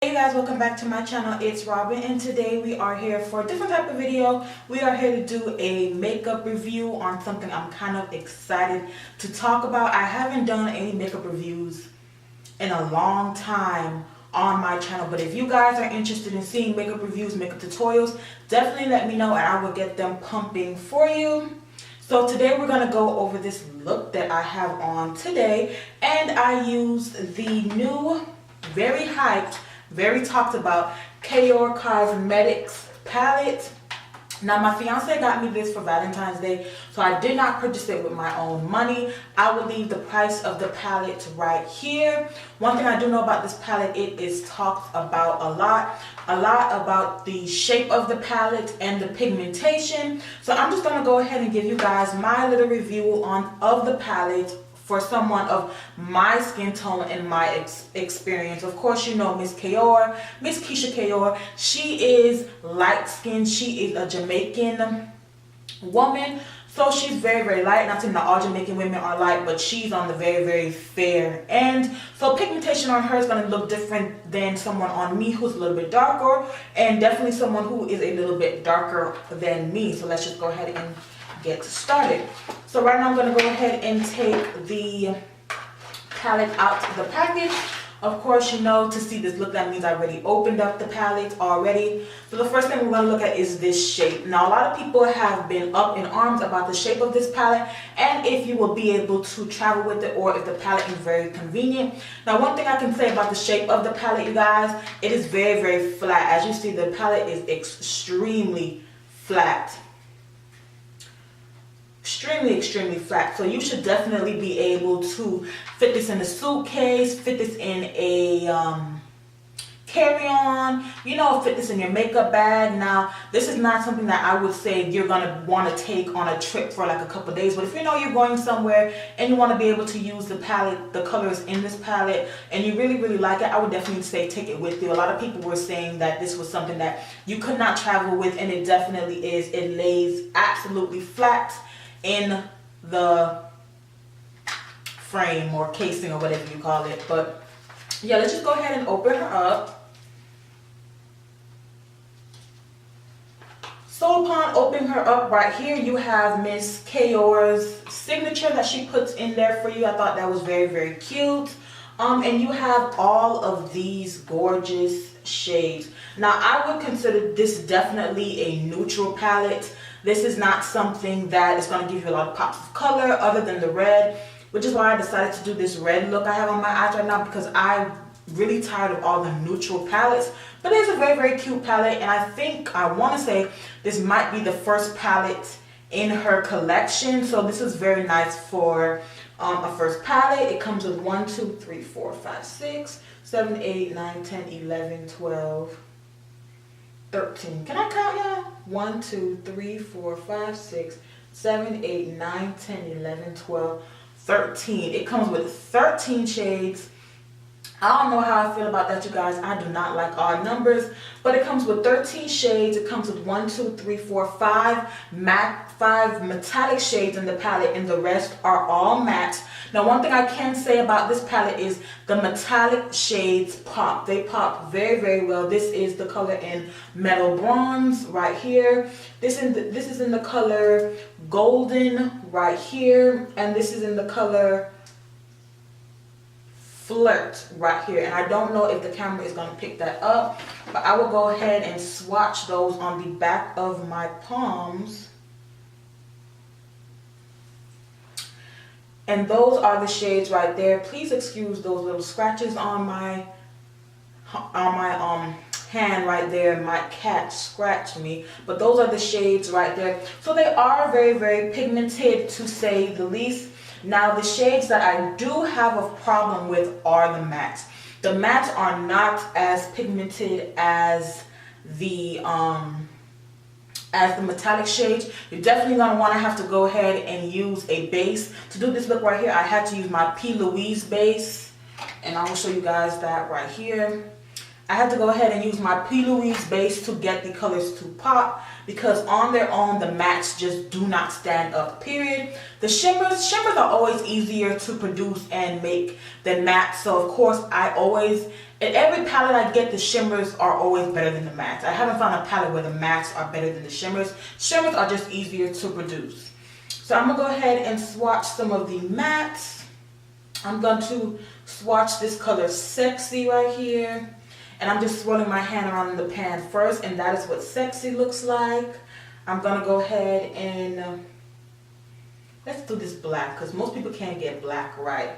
Hey guys, welcome back to my channel. It's Robin and today we are here for a different type of video. We are here to do a makeup review on something I'm kind of excited to talk about. I haven't done any makeup reviews in a long time on my channel, but if you guys are interested in seeing makeup reviews, makeup tutorials, definitely let me know and I will get them pumping for you. So today we're going to go over this look that I have on today, and I used the new, very hyped, very talked about Keyshia Cosmetics palette. Now my fiance got me this for Valentine's Day, so I did not purchase it with my own money. I will leave the price of the palette right here. One thing I do know about this palette, it is talked about a lot about the shape of the palette and the pigmentation. So I'm just going to go ahead and give you guys my little review of the palette for someone of my skin tone and my experience. Of course, you know Miss Keyshia. She is light skinned. She is a Jamaican woman, so she's very light. Not saying that all Jamaican women are light, but she's on the very fair end. So pigmentation on her is going to look different than someone on me who's a little bit darker, and definitely someone who is a little bit darker than me. So let's just go ahead and get started. So right now I'm going to go ahead and take the palette out of the package. Of course, you know, to see this look, that means I already opened up the palette already. So the first thing we're going to look at is this shape. Now a lot of people have been up in arms about the shape of this palette and if you will be able to travel with it or if the palette is very convenient. Now one thing I can say about the shape of the palette, you guys, it is very flat. As you see, the palette is extremely flat. Extremely flat. So you should definitely be able to fit this in a suitcase, fit this in a carry-on, you know, fit this in your makeup bag. Now this is not something that I would say you're gonna want to take on a trip for like a couple of days, but if you know you're going somewhere and you want to be able to use the palette, the colors in this palette, and you really like it, I would definitely say take it with you. A lot of people were saying that this was something that you could not travel with, and it definitely is. It lays absolutely flat in the frame or casing or whatever you call it. But yeah, let's just go ahead and open her up. So upon opening her up, right here you have Miss Keyshia signature that she puts in there for you. I thought that was very cute. And you have all of these gorgeous shades. Now I would consider this definitely a neutral palette. This is not something that is going to give you a lot of pops of color other than the red, which is why I decided to do this red look I have on my eyes right now, because I'm really tired of all the neutral palettes. But it is a very cute palette, and I think, I want to say, this might be the first palette in her collection. So this is very nice for a first palette. It comes with 1, 2, 3, 4, 5, 6, 7, 8, 9, 10, 11, 12, 13. Can I count, y'all? 1, 2, 3, 4, 5, 6, 7, 8, 9, 10, 11, 12, 13. It comes with 13 shades. I don't know how I feel about that, you guys. I do not like odd numbers, but it comes with 13 shades. It comes with 1, 2, 3, 4, 5 metallic shades in the palette, and the rest are all matte. Now one thing I can say about this palette is the metallic shades pop. They pop very well. This is the color in Metal Bronze right here. This is in the color Golden right here, and this is in the color Flirt right here. And I don't know if the camera is going to pick that up, but I will go ahead and swatch those on the back of my palms. And those are the shades right there. Please excuse those little scratches on my hand right there. My cat scratched me, but those are the shades right there. So they are very pigmented, to say the least. Now the shades that I do have a problem with are the mattes. The mattes are not as pigmented as the metallic shades. You're definitely going to want to have to go ahead and use a base. To do this look right here, I had to use my P. Louise base, and I will show you guys that right here. I had to go ahead and use my P. Louise base to get the colors to pop, because on their own the mattes just do not stand up, period. The shimmers are always easier to produce and make than matte, so of course I always in every palette I get, the shimmers are always better than the mattes. I haven't found a palette where the mattes are better than the shimmers. Shimmers are just easier to produce. So I'm going to go ahead and swatch some of the mattes. I'm going to swatch this color Sexy right here. And I'm just swirling my hand around in the pan first, and that is what Sexy looks like. I'm going to go ahead and let's do this black, because most people can't get black right.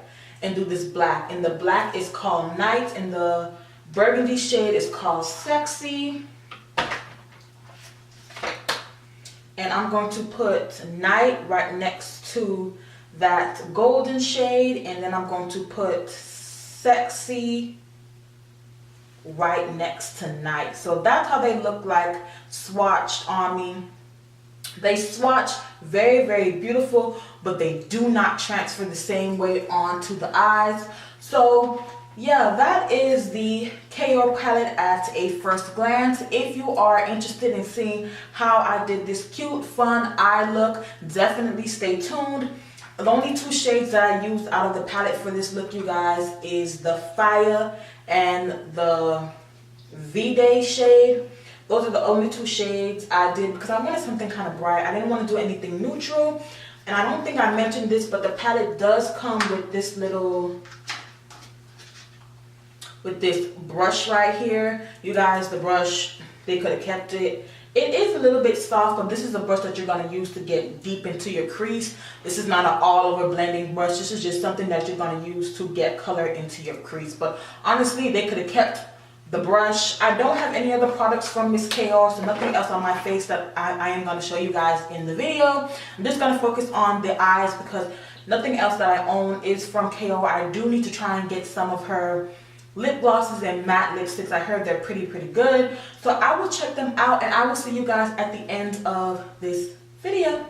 And do this black. And the black is called Night, and the burgundy shade is called Sexy. And I'm going to put Night right next to that golden shade, and then I'm going to put Sexy right next to Night. So that's how they look like swatched on me. They swatch very, very beautiful, but they do not transfer the same way onto the eyes. So yeah, that is the KO palette at a first glance. If you are interested in seeing how I did this cute, fun eye look, definitely stay tuned. The only two shades that I used out of the palette for this look, you guys, is the Fire and the V-Day shade. Those are the only two shades I did because I wanted something kind of bright. I didn't want to do anything neutral. And I don't think I mentioned this, but the palette does come with this little, with this brush right here. You guys, the brush, they could have kept it. It is a little bit soft, but this is a brush that you're going to use to get deep into your crease. This is not an all-over blending brush. This is just something that you're going to use to get color into your crease. But honestly, they could have kept the brush. I don't have any other products from Miss KO, so nothing else on my face that I am going to show you guys in the video. I'm just going to focus on the eyes because nothing else that I own is from KO. I do need to try and get some of her lip glosses and matte lipsticks. I heard they're pretty good. So I will check them out, and I will see you guys at the end of this video.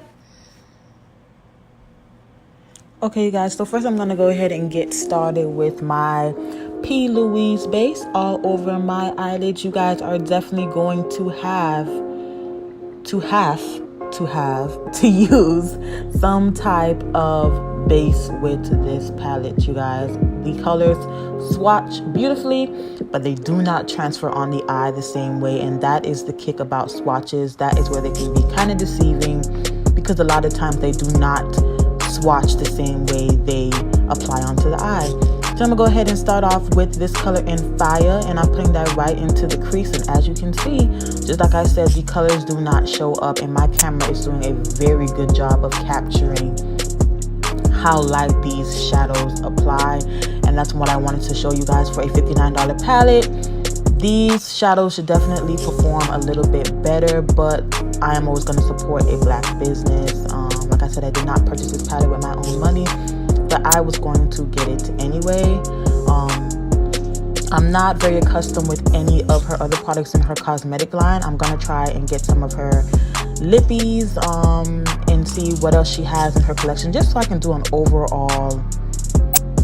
Okay, you guys, so first I'm going to go ahead and get started with my P. Louise base all over my eyelids. You guys are definitely going to have to use some type of base with this palette, you guys. The colors swatch beautifully, but they do not transfer on the eye the same way, and that is the kick about swatches. That is where they can be kind of deceiving because a lot of times they do not swatch the same way they apply onto the eye. So I'm gonna go ahead and start off with this color in Fire, and I'm putting that right into the crease. And as you can see, just like I said, the colors do not show up, and my camera is doing a very good job of capturing how light these shadows apply. And that's what I wanted to show you guys for a $59 palette. These shadows should definitely perform a little bit better, but I am always going to support a black business. Like I said, I did not purchase this palette with my own money, but I was going to get it anyway. I'm not very accustomed with any of her other products in her cosmetic line. I'm going to try and get some of her lippies and see what else she has in her collection, just so I can do an overall,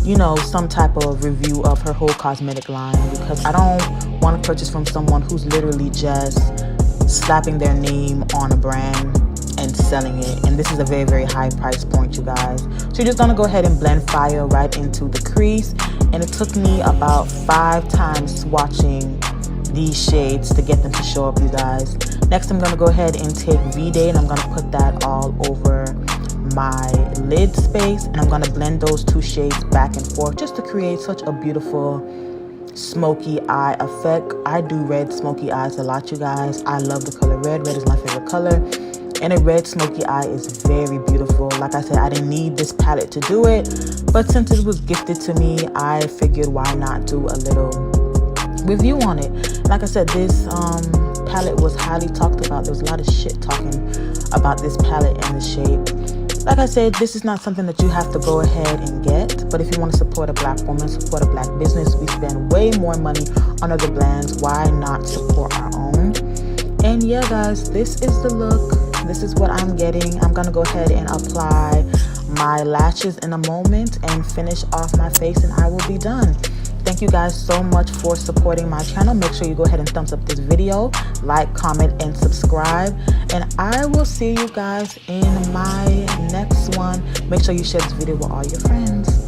you know, some type of review of her whole cosmetic line, because I don't want to purchase from someone who's literally just slapping their name on a brand and selling it. And this is a very high price point, you guys. So you're just gonna go ahead and blend Fire right into the crease, and it took me about 5 times swatching these shades to get them to show up, you guys. Next, I'm gonna go ahead and take V-Day, and I'm gonna put that all over my lid space, and I'm gonna blend those two shades back and forth just to create such a beautiful smoky eye effect. I do red smoky eyes a lot, you guys. I love the color red. Red is my favorite color, and a red smoky eye is very beautiful. Like I said, I didn't need this palette to do it, but since it was gifted to me, I figured why not do a little review on it. Like I said, this palette was highly talked about. There was a lot of shit talking about this palette and the shade. Like I said, this is not something that you have to go ahead and get, but if you want to support a black woman, support a black business, we spend way more money on other brands. Why not support our own? And yeah, guys, this is the look. This is what I'm getting. I'm gonna go ahead and apply my lashes in a moment and finish off my face, and I will be done. Thank you guys so much for supporting my channel. Make sure you go ahead and thumbs up this video, like, comment, and subscribe. And I will see you guys in my next one. Make sure you share this video with all your friends.